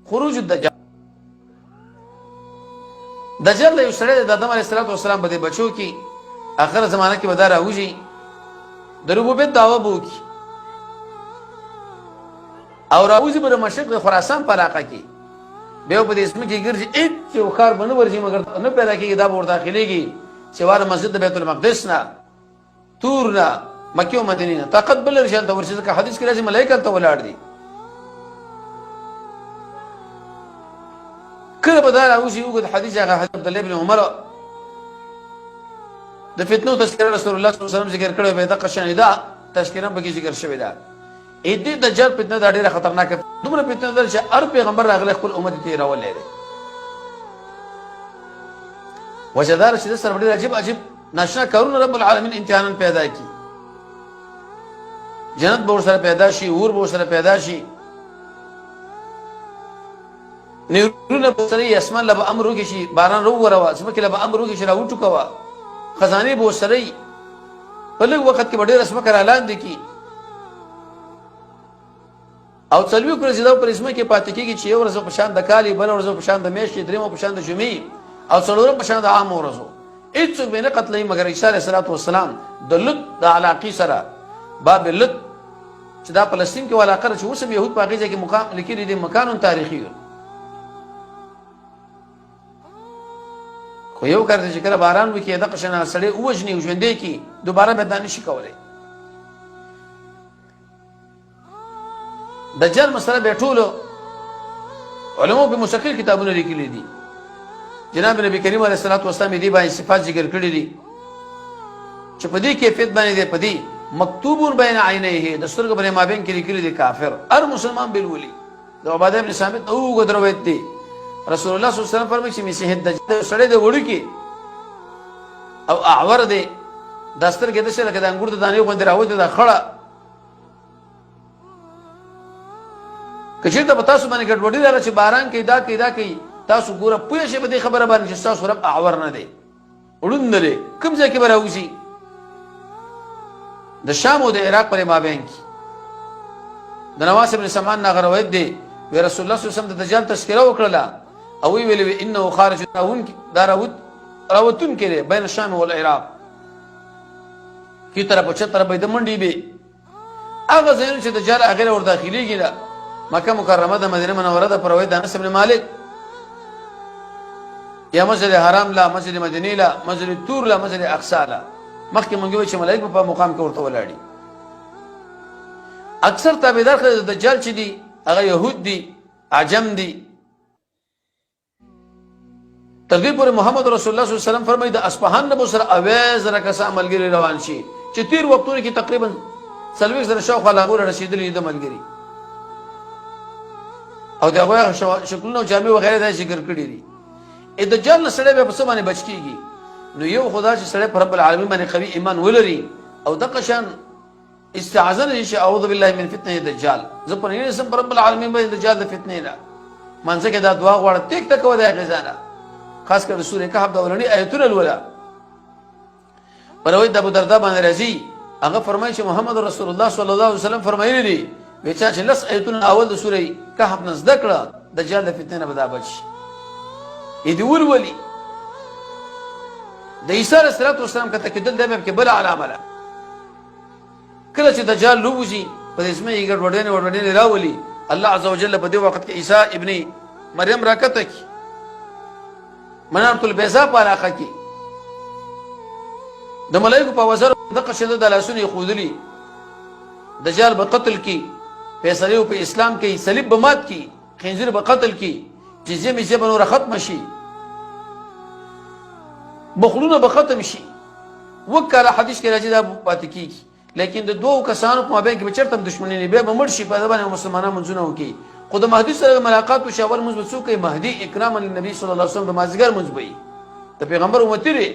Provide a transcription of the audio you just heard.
خروج الدجال. دجال له یو سړی د آدم علیه السلام په دې بچو کې آخر زمانه کې به دا راوځي د ربوبیت دعوه به وکړي او راوځي به د مشرق د خراسان په علاقه کې بیا په دې اسم کې ګرځي هېڅ یو ښار به نه ورځي مګر نه پیدا کېږي دا به ورداخلېږي سوا د مسجد د بیت المقدس نه تور نه مکې او مدینې نه طاقت بل لري چې هلته ورشي ځکه حدیث کې راځي ملایکه هلته ولاړ دي. کله به دا راوځي اوږد حدیث هغه حضرت عبدالله بن عمر د فتنو تذکره رسول الله صلی الله علیه وسلم ذکر کړی وی دغه شان دا تذکره پکې ذکر شوې ده. دې دجال فتنه دا ډېره خطرناکه دومره فتنه ده چې هر پیغمبر راغلی خپل امت یې تېرولی دی. وجه دا چې د سره ډېر عجیب ناشنا کارونه رب العالمین امتحانان پیدا کړي. جنت به ورسره پیدا شي، اور به ورسره پیدا شي، نیرونه به ورسره اسمان له به امر وکړي شي باران راووروه، ځمکې له به امر وکړي چې را وټوکوه، خزانې به ورسره وي. په لږ وخت کې به ډېره ځمکه را لاندې کړي او څلوېښت ورځې دا پر ځمکې پاتې کېږي چې یو ورځ په شان د کال وي، بله ورځ په شان د میاشتې، درېیمه په شان د جمعې او څلورم په شان د عامو ورځو. هېڅوک به یې نه قتلوي مګر عیسی علیه السلام د لط د علاقې سره باب لط چې دا فلسطین کې علاقه ده چې اوس هم یهود په هغې ځای کې مقام لیکلي دي مکان تاریخي. خو یو کار دی چې کله باران وکړي دغه شان سړی ووژني او ژوندی کړي دوباره بیا دا نشي کولی. دجال مسله بیا ټولو علماء په مستقل کتابونه لیکلي دي. جناب نبی کریم علیه السلام دې باندې صفات ذکر کړي دي چې په دې کیفیت باندې دی، په دې مکتوب بین عینیه د سترګو په مابین کې لیکلي دي کافر هر مسلمان بالولي. د عباده بن ثابت اوږد روایت دی. رسول الله صلی الله علیه وسلم فرمایي چې مسیح دجال سړی دی وړوکی او اعور دی، دا سترګې داسې لکه د انګور د دانې غوندې راوتې ده خړه. که چېرته په تاسو باندې ګډوډي راغله چې باران کوي دا کوي دا کوي تاسو ګوره پوه شئ په دې خبره باندې چې ستاسو رب اعور نه دی، ړوند نه دی. کوم ځای کې به راوځي؟ د شام او د عراق پر مابین کې. د نواس بن سمعان نه هغه روایت دی وی رسول الله صلی الله علیه وسلم د دجال تذکره وکړله او وی ویلې انه خارج دا راوتون کې دی بین الشام والعراق کی طرف او چه طرف به د منډې به هغه ځایونه چې دجال هغې له ورداخلېږي ده مکه مکرمه د مدینه منوره ده. په روایت د انس بن مالک یا مسجد حرام لا، مسجد مدینې لا، مسجد تور لا، مسجد اقصی لا. مخکې مونږ وایو چې ملایک په مقام کې ورته ولاړي. اکثر تابعدار خلک د دجال چې دي هغه یهود دي، عجم دي. تر دې پورې محمد رسول الله صلی الله علیه وسلم فرمایي د اصفهان نه به سره اویا زره کسان ملګري روان شي چې تېر وختونو کې تقریبا 40 زره شاوخوا لا رسېدلي د ملګري او د هغوی شکلونه او جامې وغیره دا ذکر کړي دي. دجال نه سړی بیا په څه باندې بچ کېږي؟ نو یو خدا چې سړی په رب العالمین باندې قوي ایمان ولري او دغه شان استعاذه نه شي اعوذ بالله من فتنه دجال. زه په نړۍ سم په رب العالمین باندې دجال د فتنې نه منځ کې دا دعا غواړه ټیک ټک کوه د غزانه خاص کر سوره کهف د ولني آیتونه الولا. پر روایت د ابو دردا باندې راځي هغه فرمایي چې محمد رسول الله صلی الله علیه وسلم فرمایلی دي وچا چې لس آیتونه اول د سوره کهف نه زده کړه دجال د فتنې نه به دا بچ یې دې ولولي. د عیسی علیه السلام کته کېدل دا به کې بله علامه ده. کله چې دجال لوځي په دې اسمه یې ګډوډېنې راولي الله عز وجل په دې وخت کې عیسی ابن مریم راکته کړي منارة البیضا په علاقه کې د ملایکو په وزر دغه شده د لاسونه یې ښودلي دجال به قتل کړي، فیصلې په اسلام کې صلیب به مات کړي، خنزیر به قتل کړي، جزیه مزیه به نوره ختمه شي، بخلونه به ختم شي. وکاله حدیث کې راځي دا پاتې کېږي. لیکن د دوو کسانو په مابین کې به چېرته هم دښمني نه بیا به مړ شي په ده باندې مسلمانان منځونه وکړي. خو د مهدي سره ملاقات وشي اول مونځ به څوک کوي؟ مهدي اکراما للنبي صلی الله علیه وسلم د مازدیګر مونځ به وي د پیغمبر امتي دی